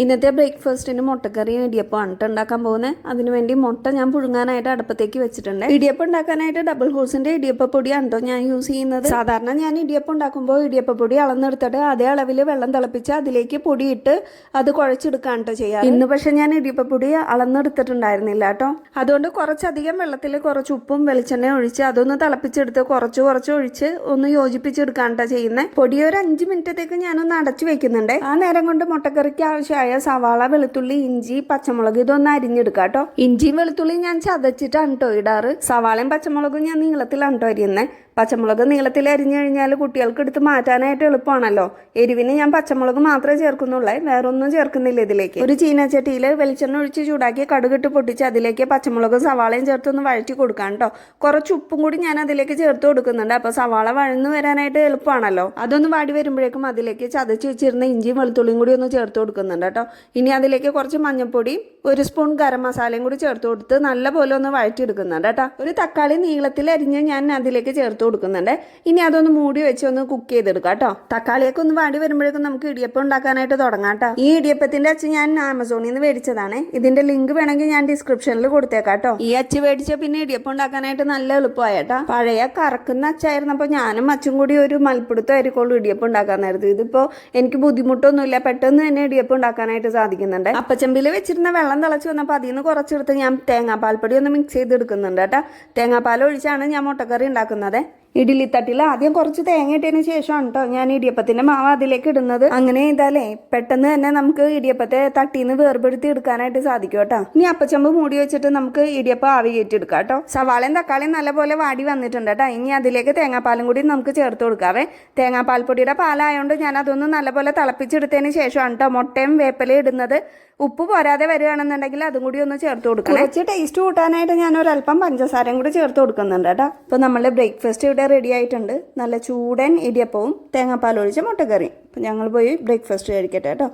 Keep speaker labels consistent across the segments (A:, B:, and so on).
A: ഇന്നത്തെ ബ്രേക്ക്ഫാസ്റ്റിന് മുട്ടക്കറിയും ഇടിയപ്പമാണ് ഉണ്ടാക്കാൻ പോകുന്നത്. അതിനുവേണ്ടി മുട്ട ഞാൻ പുഴുങ്ങാനായിട്ട് അടുപ്പത്തേക്ക് വെച്ചിട്ടുണ്ട്. ഇടിയപ്പം ഉണ്ടാക്കാനായിട്ട് ഡബിൾ ഹോഴ്സിന്റെ ഇടിയപ്പൊടിയാണ് കേട്ടോ ഞാൻ യൂസ് ചെയ്യുന്നത്. സാധാരണ ഞാൻ ഇടിയപ്പം ഉണ്ടാക്കുമ്പോൾ ഇടിയപ്പൊടി അളന്നെടുത്തിട്ട് അതേ അളവിൽ വെള്ളം തിളപ്പിച്ച് അതിലേക്ക് പൊടിയിട്ട് അത് കുഴച്ചെടുക്കാൻ കേട്ടോ ചെയ്യാറ്. ഇന്ന് പക്ഷെ ഞാൻ ഇടിയപ്പൊടി അളന്നെടുത്തിട്ടുണ്ടായിരുന്നില്ല കേട്ടോ. അതുകൊണ്ട് കുറച്ചധികം വെള്ളത്തിൽ കുറച്ച് ഉപ്പും വെളിച്ചെണ്ണയും ഒഴിച്ച് അതൊന്ന് തിളപ്പിച്ചെടുത്ത് കുറച്ച് ഒഴിച്ച് ഒന്ന് യോജിപ്പിച്ചെടുക്കാൻ കേട്ടോ ചെയ്യുന്നത്. പൊടി ഒരു 5 മിനിറ്റത്തേക്ക് ഞാനൊന്ന് അടച്ചു വെക്കുന്നുണ്ട്. ആ നേരം കൊണ്ട് മുട്ടക്കറിക്ക് ആവശ്യമായ സവാള, വെളുത്തുള്ളി, ഇഞ്ചി, പച്ചമുളക് ഇതൊന്ന് അരിഞ്ഞെടുക്കാം കേട്ടോ. ഇഞ്ചിയും വെളുത്തുള്ളിയും ഞാൻ ചതച്ചിട്ടാണ് കേട്ടോ ഇടാറ്. സവാളയും പച്ചമുളകും ഞാൻ നീളത്തിലാണ് കേട്ടോ അരിയുന്നത്. പച്ചമുളക് നീളത്തിൽ അരിഞ്ഞു കഴിഞ്ഞാൽ കുട്ടികൾക്ക് എടുത്ത് മാറ്റാനായിട്ട് എളുപ്പമാണല്ലോ. എരിവിന് ഞാൻ പച്ചമുളക് മാത്രമേ ചേർക്കുന്നുള്ളൂ, വേറെ ഒന്നും ചേർക്കുന്നില്ല ഇതിലേക്ക്. ഒരു ചീനച്ചട്ടിയിൽ വെളിച്ചെണ്ണ ഒഴിച്ച് ചൂടാക്കി കടുകിട്ട് പൊട്ടിച്ച് അതിലേക്ക് പച്ചമുളകും സവാളയും ചേർത്തൊന്ന് വഴറ്റി കൊടുക്കാം കേട്ടോ. കുറച്ച് ഉപ്പും കൂടി ഞാൻ അതിലേക്ക് ചേർത്ത് കൊടുക്കുന്നുണ്ട്. അപ്പോൾ സവാള വഴന്നു വരാനായിട്ട് എളുപ്പമാണല്ലോ. അതൊന്ന് വാടി വരുമ്പോഴേക്കും അതിലേക്ക് ചതച്ച് വെച്ചിരുന്ന ഇഞ്ചിയും വെളുത്തുള്ളിയും കൂടി ഒന്ന് ചേർത്ത് കൊടുക്കുന്നുണ്ട് കേട്ടോ. ഇനി അതിലേക്ക് കുറച്ച് മഞ്ഞൾപ്പൊടിയും 1 സ്പൂൺ ഗരം മസാലയും കൂടി ചേർത്ത് കൊടുത്ത് നല്ലപോലെ ഒന്ന് വഴറ്റിയെടുക്കുന്നുണ്ട് കേട്ടോ. ഒരു തക്കാളി നീളത്തിൽ അരിഞ്ഞ് ഞാൻ അതിലേക്ക് ചേർത്ത് കൊടുക്കുന്നുണ്ട്. ഇനി അതൊന്ന് മൂടി വെച്ച് ഒന്ന് കുക്ക് ചെയ്തെടുക്കാം കേട്ടോ. തക്കാളിയൊക്കെ ഒന്ന് വാടി വരുമ്പോഴേക്കും നമുക്ക് ഇടിയപ്പം ഉണ്ടാക്കാനായിട്ട് തുടങ്ങാം കേട്ടോ. ഈ ഇടിയപ്പത്തിന്റെ അച്ച് ഞാൻ ആമസോണിൽ നിന്ന് മേടിച്ചതാണ്. ഇതിന്റെ ലിങ്ക് വേണമെങ്കിൽ ഞാൻ ഡിസ്ക്രിപ്ഷനിൽ കൊടുത്തേക്കാം കേട്ടോ. ഈ അച്ച് മേടിച്ച പിന്നെ ഇടിയപ്പം ഉണ്ടാക്കാനായിട്ട് നല്ല എളുപ്പമായിട്ടാ. പഴയ കറക്കുന്ന അച്ചായിരുന്നപ്പോൾ ഞാനും അച്ചും കൂടി ഒരു മൽപ്പിടുത്തമായിരിക്കുള്ളൂ ഇടിയപ്പം ഉണ്ടാക്കാൻ നേരത്ത്. ഇതിപ്പോ എനിക്ക് ബുദ്ധിമുട്ടൊന്നുമില്ല, പെട്ടെന്ന് തന്നെ ഇടിയപ്പം ഉണ്ടാക്കാനായിട്ട് സാധിക്കുന്നുണ്ട്. അപ്പച്ചമ്പിൽ വെച്ചിരുന്ന വെള്ളം തിളച്ച് വന്നപ്പോൾ അതിൽ നിന്ന് കുറച്ചെടുത്ത് ഞാൻ തേങ്ങാപ്പാൽപ്പൊടി ഒന്ന് മിക്സ് ചെയ്തെടുക്കുന്നുണ്ട് കേട്ടോ. തേങ്ങാപ്പാൽ ഒഴിച്ചാണ് ഞാൻ മുട്ടക്കറി ഉണ്ടാക്കുന്നത്. ഇഡ്ഡലി തട്ടിൽ ആദ്യം കുറച്ച് തേങ്ങ ഇട്ടതിന് ശേഷമാണ് കേട്ടോ ഞാൻ ഇടിയപ്പത്തിന്റെ മാവ് അതിലേക്ക് ഇടുന്നത്. അങ്ങനെ ചെയ്താലേ പെട്ടെന്ന് തന്നെ നമുക്ക് ഇടിയപ്പത്തെ തട്ടിന്ന് വേർപെടുത്തി എടുക്കാനായിട്ട് സാധിക്കും കേട്ടോ. ഇനി അപ്പച്ചമ്പ് മൂടി വെച്ചിട്ട് നമുക്ക് ഇടിയപ്പം ആവി കയറ്റിയെടുക്കാം കേട്ടോ. സവാളയും തക്കാളിയും നല്ലപോലെ വാടി വന്നിട്ടുണ്ട് കേട്ടോ. ഇനി അതിലേക്ക് തേങ്ങാപ്പാലും കൂടി നമുക്ക് ചേർത്ത് കൊടുക്കാവേ. തേങ്ങാപ്പാൽപ്പൊടിയുടെ പാലായതുകൊണ്ട് ഞാൻ അതൊന്ന് നല്ലപോലെ തിളപ്പിച്ചെടുത്തതിന് ശേഷമാണ് കേട്ടോ മുട്ടയും വേപ്പിലയും ഇടുന്നത്. ഉപ്പ് പോരാതെ വരികയാണെന്നുണ്ടെങ്കിൽ അതും കൂടി ഒന്ന് ചേർത്ത് കൊടുക്കണം. കുറച്ച് ടേസ്റ്റ് കൂട്ടാനായിട്ട് ഞാൻ ഒരല്പം പഞ്ചസാരയും കൂടി ചേർത്ത് കൊടുക്കുന്നുണ്ട് കേട്ടോ. അപ്പോൾ നമ്മളുടെ ബ്രേക്ക്ഫാസ്റ്റ് ഇവിടെ റെഡി ആയിട്ടുണ്ട്. നല്ല ചൂടൻ ഇടിയപ്പവും തേങ്ങാപ്പാൽ ഒഴിച്ച മുട്ടക്കറിയും. അപ്പോൾ ഞങ്ങൾ പോയി ബ്രേക്ക്ഫാസ്റ്റ് കഴിക്കട്ടെ കേട്ടോ.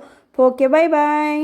A: Okay, bye bye.